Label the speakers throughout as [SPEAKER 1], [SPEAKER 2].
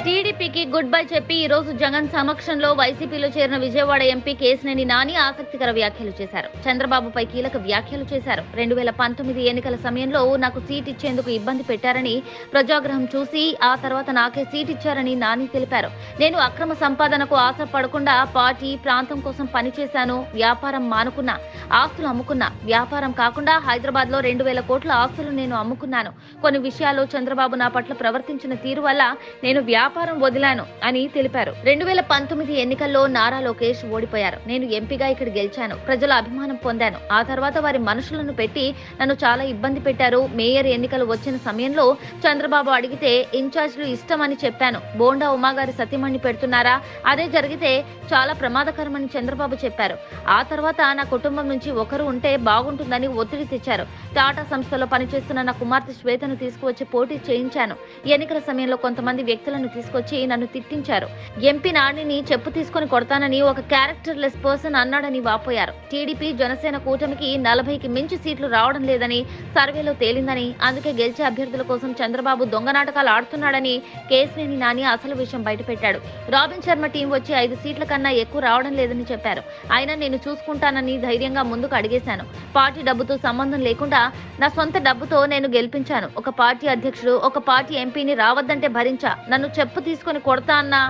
[SPEAKER 1] టీడీపీకి good bye చెప్పి ఈ రోజు జగన్ సమక్షంలో వైసీపీలో చేరిన విజయవాడ ఎంపీ కేశినేని నాని ఆసక్తికర వ్యాఖ్యలు చేశారు. చంద్రబాబుపై కీలక వ్యాఖ్యలు చేశారు. 2019 ఎన్నికల సమయంలో నాకు సీట్ ఇచ్చేందుకు ఇబ్బంది పెట్టారని, ప్రజాగ్రహం చూసి ఆ తర్వాత నాకే సీట్ ఇచ్చారని నాని తెలిపారు. నేను అక్రమ సంపాదనకు ఆశపడకుండా పార్టీ, ప్రాంతం కోసం పనిచేశాను. వ్యాపారం మానుకున్నా, ఆస్తులు అమ్ముకున్నా. వ్యాపారం కాకుండా హైదరాబాద్ లో 2000 కోట్ల ఆస్తులు నేను అమ్ముకున్నాను. కొన్ని విషయాల్లో చంద్రబాబు నా పట్ల ప్రవర్తించిన తీరు వల్ల నేను వ్యాపారం వదిలాను అని తెలిపారు. 2019 ఎన్నికల్లో నారా లోకేష్ ఓడిపోయారు. నేను ఎంపీగా ఇక్కడ గెలిచాను. ప్రజల అభిమానం పొందాను. ఆ తర్వాత వారి మనుషులను పెట్టి నన్ను చాలా ఇబ్బంది పెట్టారు. మేయర్ ఎన్నికలు వచ్చిన సమయంలో చంద్రబాబు అడిగితే ఇన్ఛార్జ్లు ఇష్టమని చెప్పాను. బోండా ఉమాగారి సతీమణి పెడుతున్నారా? అదే జరిగితే చాలా ప్రమాదకరమని చంద్రబాబు చెప్పారు. ఆ తర్వాత నా కుటుంబం నుంచి ఒకరు ఉంటే బాగుంటుందని ఒత్తిడి తెచ్చారు. టాటా సంస్థలో పనిచేస్తున్న నా కుమార్తె శ్వేతను తీసుకువచ్చి పోటీ చేయించాను. ఎన్నికల సమయంలో కొంతమంది వ్యక్తులను తీసుకొచ్చి నన్ను తిట్టించారు. ఎంపీ నానిని చెప్పు తీసుకొని కొడతానని ఒక క్యారెక్టర్ లెస్ పర్సన్ అన్నాడని వాపోయారు. టీడీపీ జనసేన కూటమికి 40కి మించి సీట్లు రావడం లేదని సర్వేలో తేలిందని, అందుకే గెలిచే అభ్యర్థుల కోసం చంద్రబాబు దొంగ నాటకాలు ఆడుతున్నాడని కేశినేని నాని అసలు విషయం బయటపెట్టాడు. రాబిన్ శర్మ టీం వచ్చి 5 సీట్ల కన్నా ఎక్కువ రావడం లేదని చెప్పారు. అయినా నేను చూసుకుంటానని ధైర్యంగా ముందుకు అడిగేశాను. పార్టీ డబ్బుతో సంబంధం లేకుండా నా సొంత డబ్బుతో నేను గెలిపించాను. ఒక పార్టీ అధ్యక్షుడు ఒక పార్టీ ఎంపీని రావద్దంటే భరించా. నన్ను చెప్పు తీసుకొని కొడతా అన్నా,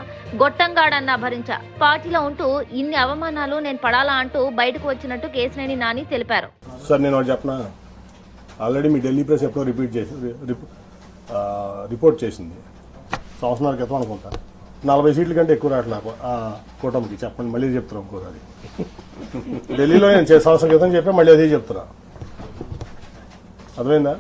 [SPEAKER 1] గొట్టంగాడన్నా భరించా. పార్టీలో ఉంటూ ఇన్ని అవమానాలు నేను పడాలా అంటూ బయటకు వచ్చినట్టు కేశినేని నాని తెలిపారు.
[SPEAKER 2] సార్ నేను ఒకటి చెప్పనా, ఆల్రెడీ మీ ఢిల్లీ ప్రెస్ ఎప్పుడో రిపోర్ట్ చేసింది సంవత్సరాల క్రితం అనుకుంటా. 40 సీట్ల కంటే ఎక్కువ రావట్లే నాకు ఆ కూటమికి. చెప్పండి, మళ్ళీ చెప్తున్నా ఇంకోసారి. ఢిల్లీలో నేను సంవత్సరం క్రితం చెప్పా, మళ్ళీ అదే చెప్తున్నా. అర్థమైందా?